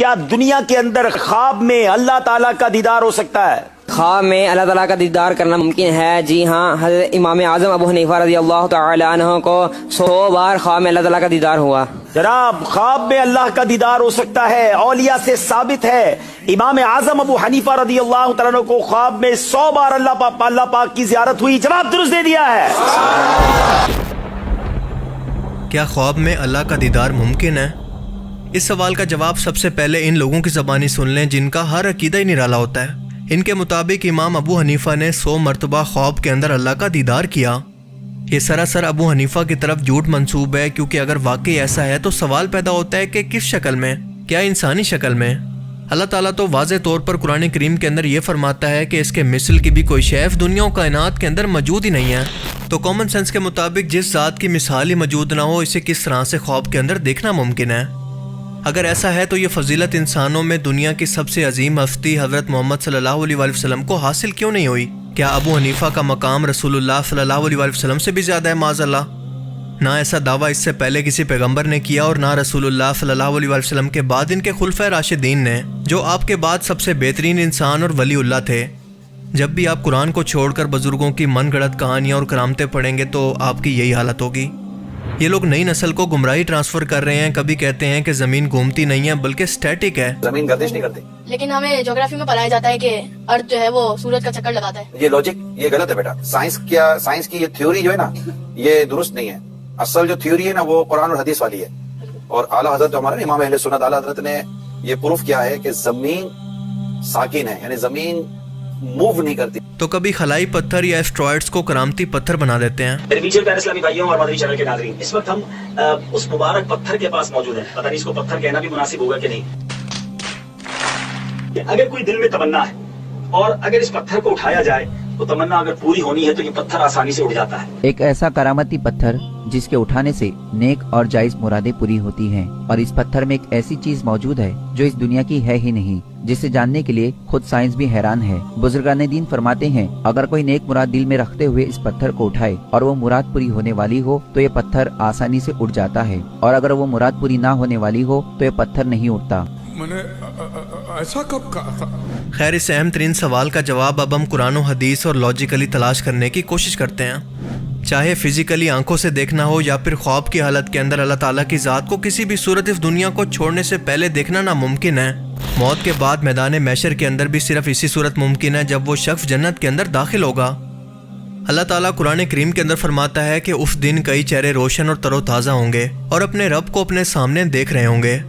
کیا دنیا کے اندر خواب میں اللہ تعالیٰ کا دیدار ہو سکتا ہے؟ خواب میں اللہ تعالیٰ کا دیدار کرنا ممکن ہے، جی ہاں۔ حضرت امام اعظم ابو حنیفہ رضی اللہ تعالی عنہ کو 100 بار خواب میں اللہ تعالیٰ کا دیدار ہوا۔ جناب خواب میں اللہ کا دیدار ہو سکتا ہے، اولیاء سے ثابت ہے۔ امام اعظم ابو حنیفہ رضی اللہ تعالیٰ عنہ کو خواب میں 100 بار اللہ پاک کی زیارت ہوئی۔ جواب درست دے دیا ہے۔ کیا خواب میں اللہ کا دیدار ممکن ہے؟ اس سوال کا جواب سب سے پہلے ان لوگوں کی زبانی سن لیں جن کا ہر عقیدہ ہی نرالا ہوتا ہے۔ ان کے مطابق امام ابو حنیفہ نے 100 مرتبہ خواب کے اندر اللہ کا دیدار کیا۔ یہ سراسر ابو حنیفہ کی طرف جھوٹ منسوب ہے، کیونکہ اگر واقعی ایسا ہے تو سوال پیدا ہوتا ہے کہ کس شکل میں؟ کیا انسانی شکل میں؟ اللہ تعالیٰ تو واضح طور پر قرآن کریم کے اندر یہ فرماتا ہے کہ اس کے مثل کی بھی کوئی شے دنیا و کائنات کے اندر موجود ہی نہیں ہے۔ تو کامن سینس کے مطابق جس ذات کی مثال ہی موجود نہ ہو، اسے کس طرح سے خواب کے اندر دیکھنا ممکن ہے؟ اگر ایسا ہے تو یہ فضیلت انسانوں میں دنیا کی سب سے عظیم ہستی حضرت محمد صلی اللہ علیہ وآلہ وسلم کو حاصل کیوں نہیں ہوئی؟ کیا ابو حنیفہ کا مقام رسول اللہ صلی اللہ علیہ وآلہ وسلم سے بھی زیادہ ہے؟ معاذ اللہ۔ نہ ایسا دعویٰ اس سے پہلے کسی پیغمبر نے کیا، اور نہ رسول اللہ صلی اللہ علیہ وآلہ وسلم کے بعد ان کے خلفائے راشدین نے، جو آپ کے بعد سب سے بہترین انسان اور ولی اللہ تھے۔ جب بھی آپ قرآن کو چھوڑ کر بزرگوں کی من گڑت کہانیاں اور کرامتیں پڑھیں گے تو آپ کی یہی حالت ہوگی۔ یہ لوگ نئی نسل کو گمراہی ٹرانسفر کر رہے ہیں۔ کبھی کہتے ہیں کہ زمین گھومتی نہیں ہے بلکہ سٹیٹک ہے، زمین گردش نہیں کرتی، لیکن ہمیں جغرافی میں پڑھایا جاتا ہے کہ ارتھ جو ہے وہ سورج کا چکر لگاتا ہے۔ یہ لاجک یہ غلط ہے بیٹا۔ سائنس کی یہ تھیوری جو ہے نا یہ درست نہیں ہے۔ اصل جو تھیوری ہے نا وہ قرآن اور حدیث والی ہے، اور اعلیٰ حضرت جو ہمارے امام اہل سنت اعلیٰ حضرت نے یہ پروف کیا ہے کہ زمین ساکن ہے، یعنی زمین موو نہیں کرتی۔ تو کبھی خلائی پتھر یا ایسٹرائڈز کو کرامتی پتھر بنا دیتے ہیں۔ میرے پیچھے پیارے اسلامی بھائیوں اور مدنی چینل کے ناظرین، اس وقت ہم اس مبارک پتھر کے پاس موجود ہیں۔ پتہ نہیں اس کو پتھر کہنا بھی مناسب ہوگا کہ نہیں۔ اگر کوئی دل میں تمنا ہے اور اگر اس پتھر کو اٹھایا جائے تو تمنا اگر پوری ہونی ہے تو یہ پتھر آسانی سے اٹھ جاتا ہے۔ ایک ایسا کرامتی پتھر جس کے اٹھانے سے نیک اور جائز مرادیں پوری ہوتی ہیں، اور اس پتھر میں ایک ایسی چیز موجود ہے جو اس دنیا کی ہے ہی نہیں، جسے جاننے کے لیے خود سائنس بھی حیران ہے۔ بزرگان دین فرماتے ہیں اگر کوئی نیک مراد دل میں رکھتے ہوئے اس پتھر کو اٹھائے اور وہ مراد پوری ہونے والی ہو تو یہ پتھر آسانی سے اٹھ جاتا ہے، اور اگر وہ مراد پوری نہ ہونے والی ہو تو یہ پتھر نہیں اٹھتا۔ میں نے ایسا کب کہا تھا؟ خیر، اس اہم ترین سوال کا جواب اب ہم قرآن و حدیث اور لاجیکلی تلاش کرنے کی کوشش کرتے ہیں۔ چاہے فزیکلی آنکھوں سے دیکھنا ہو یا پھر خواب کی حالت کے اندر اللہ تعالیٰ کی ذات کو کسی بھی صورت اس دنیا کو چھوڑنے سے پہلے دیکھنا ناممکن ہے۔ موت کے بعد میدان محشر کے اندر بھی صرف اسی صورت ممکن ہے جب وہ شخص جنت کے اندر داخل ہوگا۔ اللہ تعالیٰ قرآن کریم کے اندر فرماتا ہے کہ اس دن کئی چہرے روشن اور تر و تازہ ہوں گے اور اپنے رب کو اپنے سامنے دیکھ رہے ہوں گے۔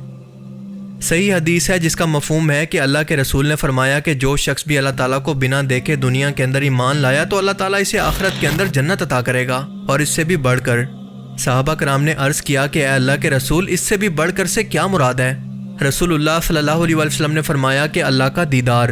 صحیح حدیث ہے جس کا مفہوم ہے کہ اللہ کے رسول نے فرمایا کہ جو شخص بھی اللہ تعالیٰ کو بنا دیکھے دنیا کے اندر ایمان لایا تو اللہ تعالیٰ اسے آخرت کے اندر جنت عطا کرے گا، اور اس سے بھی بڑھ کر۔ صحابہ کرام نے عرض کیا کہ اے اللہ کے رسول، اس سے بھی بڑھ کر سے کیا مراد ہے؟ رسول اللہ صلی اللہ علیہ وسلم نے فرمایا کہ اللہ کا دیدار۔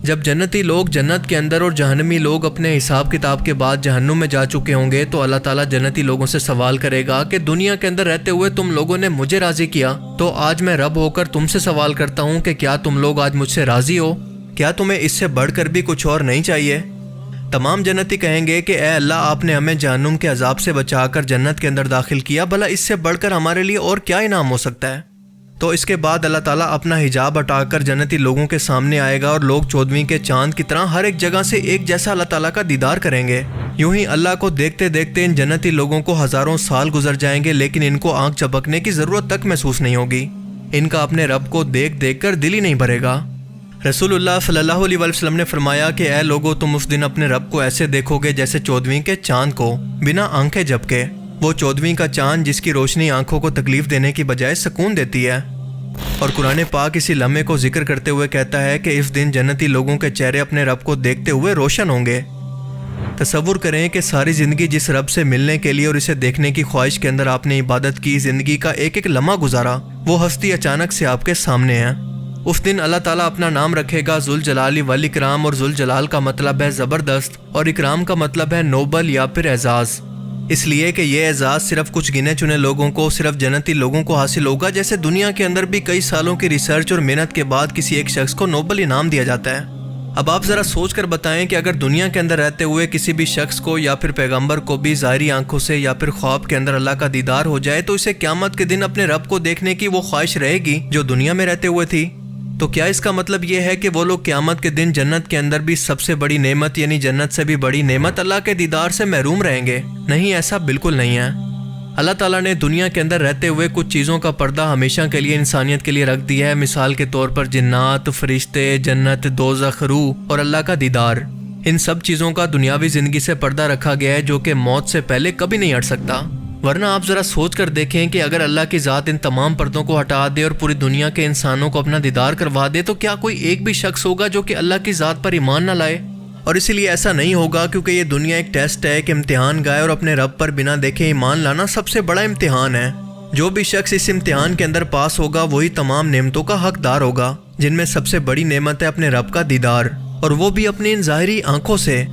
جب جنتی لوگ جنت کے اندر اور جہنمی لوگ اپنے حساب کتاب کے بعد جہنم میں جا چکے ہوں گے تو اللہ تعالیٰ جنتی لوگوں سے سوال کرے گا کہ دنیا کے اندر رہتے ہوئے تم لوگوں نے مجھے راضی کیا، تو آج میں رب ہو کر تم سے سوال کرتا ہوں کہ کیا تم لوگ آج مجھ سے راضی ہو؟ کیا تمہیں اس سے بڑھ کر بھی کچھ اور نہیں چاہیے؟ تمام جنتی کہیں گے کہ اے اللہ، آپ نے ہمیں جہنم کے عذاب سے بچا کر جنت کے اندر داخل کیا، بھلا اس سے بڑھ کر ہمارے لیے اور کیا انعام ہو سکتا ہے؟ تو اس کے بعد اللہ تعالیٰ اپنا حجاب ہٹا کر جنتی لوگوں کے سامنے آئے گا اور لوگ 14ویں کے چاند کی طرح ہر ایک جگہ سے ایک جیسا اللہ تعالیٰ کا دیدار کریں گے۔ یوں ہی اللہ کو دیکھتے دیکھتے ان جنتی لوگوں کو ہزاروں سال گزر جائیں گے، لیکن ان کو آنکھ جھپکنے کی ضرورت تک محسوس نہیں ہوگی۔ ان کا اپنے رب کو دیکھ دیکھ کر دل ہی نہیں بھرے گا۔ رسول اللہ صلی اللہ علیہ وسلم نے فرمایا کہ اے لوگو، تم اس دن اپنے رب کو ایسے دیکھو گے جیسے 14ویں کے چاند کو، بنا آنکھیں جھپکے۔ وہ 14ویں کا چاند جس کی روشنی آنکھوں کو تکلیف دینے کی بجائے سکون دیتی ہے۔ اور قرآن پاک اسی لمحے کو ذکر کرتے ہوئے کہتا ہے کہ اس دن جنتی لوگوں کے چہرے اپنے رب کو دیکھتے ہوئے روشن ہوں گے۔ تصور کریں کہ ساری زندگی جس رب سے ملنے کے لیے اور اسے دیکھنے کی خواہش کے اندر آپ نے عبادت کی، زندگی کا ایک ایک لمحہ گزارا، وہ ہستی اچانک سے آپ کے سامنے ہے۔ اس دن اللہ تعالیٰ اپنا نام رکھے گا ذوالجلال والاکرام، اور ذوالجلال کا مطلب ہے زبردست اور اکرام کا مطلب ہے نوبل یا پھر اعزاز، اس لیے کہ یہ اعزاز صرف کچھ گنے چنے لوگوں کو، صرف جنتی لوگوں کو حاصل ہوگا، جیسے دنیا کے اندر بھی کئی سالوں کی ریسرچ اور محنت کے بعد کسی ایک شخص کو نوبل انعام دیا جاتا ہے۔ اب آپ ذرا سوچ کر بتائیں کہ اگر دنیا کے اندر رہتے ہوئے کسی بھی شخص کو یا پھر پیغمبر کو بھی ظاہری آنکھوں سے یا پھر خواب کے اندر اللہ کا دیدار ہو جائے تو اسے قیامت کے دن اپنے رب کو دیکھنے کی وہ خواہش رہے گی جو دنیا میں رہتے ہوئے تھی؟ تو کیا اس کا مطلب یہ ہے کہ وہ لوگ قیامت کے دن جنت کے اندر بھی سب سے بڑی نعمت یعنی جنت سے بھی بڑی نعمت اللہ کے دیدار سے محروم رہیں گے؟ نہیں، ایسا بالکل نہیں ہے۔ اللہ تعالیٰ نے دنیا کے اندر رہتے ہوئے کچھ چیزوں کا پردہ ہمیشہ کے لیے انسانیت کے لیے رکھ دیا ہے، مثال کے طور پر جنات، فرشتے، جنت، دوزخ، روح اور اللہ کا دیدار۔ ان سب چیزوں کا دنیاوی زندگی سے پردہ رکھا گیا ہے جو کہ موت سے پہلے کبھی نہیں ہٹ سکتا۔ ورنہ آپ ذرا سوچ کر دیکھیں کہ اگر اللہ کی ذات ان تمام پردوں کو ہٹا دے اور پوری دنیا کے انسانوں کو اپنا دیدار کروا دے تو کیا کوئی ایک بھی شخص ہوگا جو کہ اللہ کی ذات پر ایمان نہ لائے؟ اور اسی لیے ایسا نہیں ہوگا کیونکہ یہ دنیا ایک ٹیسٹ ہے، ایک امتحان گاہ ہے، اور اپنے رب پر بنا دیکھے ایمان لانا سب سے بڑا امتحان ہے۔ جو بھی شخص اس امتحان کے اندر پاس ہوگا وہی تمام نعمتوں کا حقدار ہوگا، جن میں سب سے بڑی نعمت ہے اپنے رب کا دیدار، اور وہ بھی اپنی ان ظاہری آنکھوں سے۔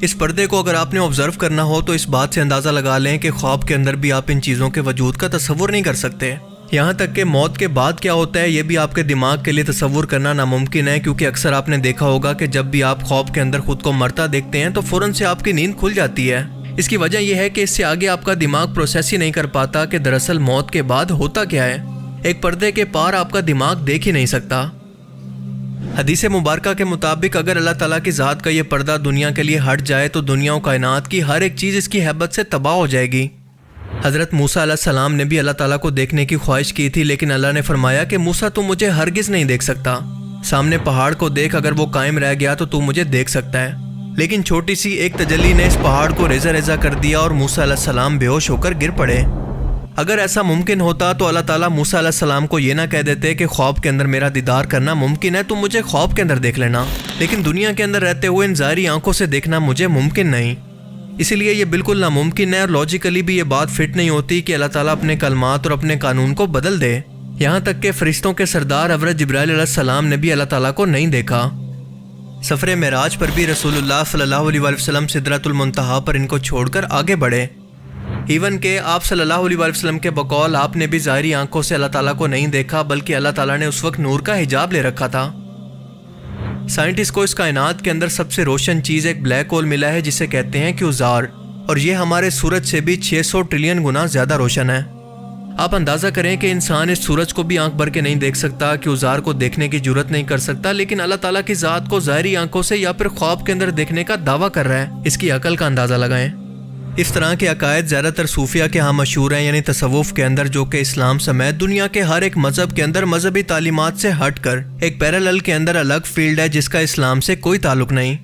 اس پردے کو اگر آپ نے آبزرو کرنا ہو تو اس بات سے اندازہ لگا لیں کہ خواب کے اندر بھی آپ ان چیزوں کے وجود کا تصور نہیں کر سکتے۔ یہاں تک کہ موت کے بعد کیا ہوتا ہے یہ بھی آپ کے دماغ کے لیے تصور کرنا ناممکن ہے، کیونکہ اکثر آپ نے دیکھا ہوگا کہ جب بھی آپ خواب کے اندر خود کو مرتا دیکھتے ہیں تو فوراً سے آپ کی نیند کھل جاتی ہے۔ اس کی وجہ یہ ہے کہ اس سے آگے آپ کا دماغ پروسیس ہی نہیں کر پاتا کہ دراصل موت کے بعد ہوتا کیا ہے۔ ایک پردے کے پار آپ کا دماغ دیکھ ہی نہیں سکتا۔ حدیث مبارکہ کے مطابق اگر اللہ تعالیٰ کی ذات کا یہ پردہ دنیا کے لیے ہٹ جائے تو دنیا و کائنات کی ہر ایک چیز اس کی ہیبت سے تباہ ہو جائے گی۔ حضرت موسیٰ علیہ السلام نے بھی اللہ تعالیٰ کو دیکھنے کی خواہش کی تھی، لیکن اللہ نے فرمایا کہ موسیٰ تو مجھے ہرگز نہیں دیکھ سکتا، سامنے پہاڑ کو دیکھ، اگر وہ قائم رہ گیا تو مجھے دیکھ سکتا ہے۔ لیکن چھوٹی سی ایک تجلی نے اس پہاڑ کو ریزہ ریزہ کر دیا اور موسیٰ علیہ السلام بے ہوش ہو کر گر پڑے۔ اگر ایسا ممکن ہوتا تو اللہ تعالیٰ موسیٰ علیہ السلام کو یہ نہ کہہ دیتے کہ خواب کے اندر میرا دیدار کرنا ممکن ہے تو مجھے خواب کے اندر دیکھ لینا، لیکن دنیا کے اندر رہتے ہوئے ان ظاہری آنکھوں سے دیکھنا مجھے ممکن نہیں۔ اسی لیے یہ بالکل ناممکن ہے، اور لاجیکلی بھی یہ بات فٹ نہیں ہوتی کہ اللہ تعالیٰ اپنے کلمات اور اپنے قانون کو بدل دے۔ یہاں تک کہ فرشتوں کے سردار حضرت جبرائیل علیہ السلام نے بھی اللہ تعالیٰ کو نہیں دیکھا۔ سفر معراج پر بھی رسول اللہ صلی اللہ علیہ وسلم سدرۃ المنتہا پر ان کو چھوڑ کر آگے بڑھے۔ ایون کہ آپ صلی اللہ علیہ وسلم کے بقول آپ نے بھی ظاہری آنکھوں سے اللہ تعالیٰ کو نہیں دیکھا، بلکہ اللہ تعالیٰ نے اس وقت نور کا حجاب لے رکھا تھا۔ سائنٹسٹ کو اس کائنات کے اندر سب سے روشن چیز ایک بلیک ہول ملا ہے جسے کہتے ہیں کیوزار، اور یہ ہمارے سورج سے بھی 600 ٹریلین گنا زیادہ روشن ہے۔ آپ اندازہ کریں کہ انسان اس سورج کو بھی آنکھ بھر کے نہیں دیکھ سکتا، کیوزار کو دیکھنے کی جرت نہیں کر سکتا، لیکن اللہ تعالیٰ کی ذات کو ظاہری آنکھوں سے یا پھر خواب کے اندر دیکھنے کا دعویٰ کر رہا ہے۔ اس کی عقل کا اندازہ لگائیں۔ اس طرح کے عقائد زیادہ تر صوفیہ کے ہاں مشہور ہیں، یعنی تصوف کے اندر، جو کہ اسلام سمیت دنیا کے ہر ایک مذہب کے اندر مذہبی تعلیمات سے ہٹ کر ایک پیرالل کے اندر الگ فیلڈ ہے جس کا اسلام سے کوئی تعلق نہیں۔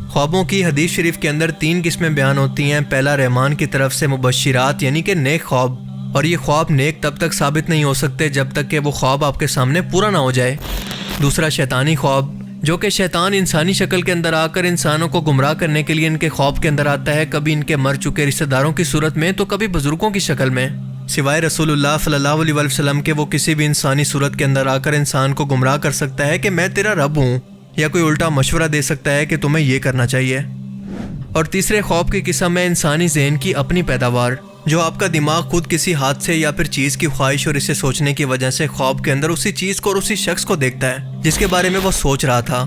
خوابوں کی حدیث شریف کے اندر 3 قسمیں بیان ہوتی ہیں۔ پہلا رحمان کی طرف سے مبشرات یعنی کہ نیک خواب، اور یہ خواب نیک تب تک ثابت نہیں ہو سکتے جب تک کہ وہ خواب آپ کے سامنے پورا نہ ہو جائے۔ دوسرا شیطانی خواب، جو کہ شیطان انسانی شکل کے اندر آ کر انسانوں کو گمراہ کرنے کے لیے ان کے خواب کے اندر آتا ہے، کبھی ان کے مر چکے رشتہ داروں کی صورت میں تو کبھی بزرگوں کی شکل میں۔ سوائے رسول اللہ صلی اللہ علیہ وسلم کے وہ کسی بھی انسانی صورت کے اندر آ کر انسان کو گمراہ کر سکتا ہے کہ میں تیرا رب ہوں، یا کوئی الٹا مشورہ دے سکتا ہے کہ تمہیں یہ کرنا چاہیے۔ اور تیسرے خواب کی قسم ہے انسانی ذہن کی اپنی پیداوار، جو آپ کا دماغ خود کسی حادثے یا پھر چیز کی خواہش اور اسے سوچنے کی وجہ سے خواب کے اندر اسی چیز کو اور اسی شخص کو دیکھتا ہے جس کے بارے میں وہ سوچ رہا تھا۔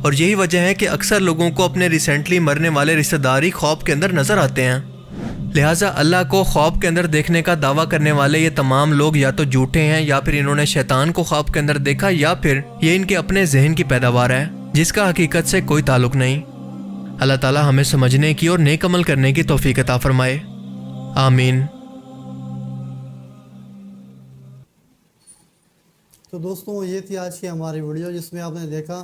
اور یہی وجہ ہے کہ اکثر لوگوں کو اپنے ریسنٹلی مرنے والے رشتہ دار ہی خواب کے اندر نظر آتے ہیں۔ لہٰذا اللہ کو خواب کے اندر دیکھنے کا دعویٰ کرنے والے یہ تمام لوگ یا تو جھوٹے ہیں، یا پھر انہوں نے شیطان کو خواب کے اندر دیکھا، یا پھر یہ ان کے اپنے ذہن کی پیداوار ہے جس کا حقیقت سے کوئی تعلق نہیں۔ اللہ تعالیٰ ہمیں سمجھنے کی اور نیک عمل کرنے کی توفیق عطا فرمائے، آمین۔ تو دوستوں یہ تھی آج کی ہماری ویڈیو، جس میں آپ نے دیکھا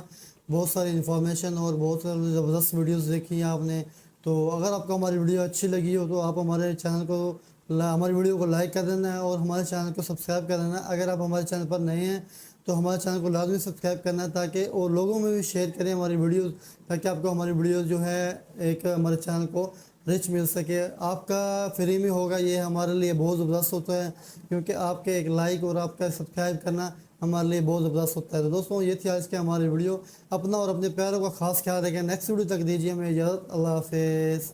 بہت ساری انفارمیشن اور بہت ساری زبردست ویڈیوز دیکھی ہیں آپ نے۔ تو اگر آپ کو ہماری ویڈیو اچھی لگی ہو تو آپ ہمارے چینل کو ہماری ویڈیو کو لائک کر دینا ہے اور ہمارے چینل کو سبسکرائب کر دینا ہے۔ اگر آپ ہمارے چینل پر نئے ہیں تو ہمارے چینل کو لازمی سبسکرائب کرنا ہے، تاکہ اور لوگوں میں بھی شیئر کریں ہماری ویڈیوز، تاکہ آپ کو ہماری ویڈیوز جو ہے ایک ہمارے چینل کو ریچ مل سکے۔ آپ کا فری میں ہوگا، یہ ہمارے لیے بہت زبردست ہوتا ہے، کیونکہ آپ کے ایک لائک اور آپ کا سبسکرائب کرنا ہمارے لیے بہت زبردست ہوتا ہے۔ تو دوستوں یہ تھی آج کی ہماری ویڈیو۔ اپنا اور اپنے پیاروں کا خاص خیال رکھیں۔ نیکسٹ ویڈیو تک دیجیے ہمیں اجازت۔ اللہ حافظ۔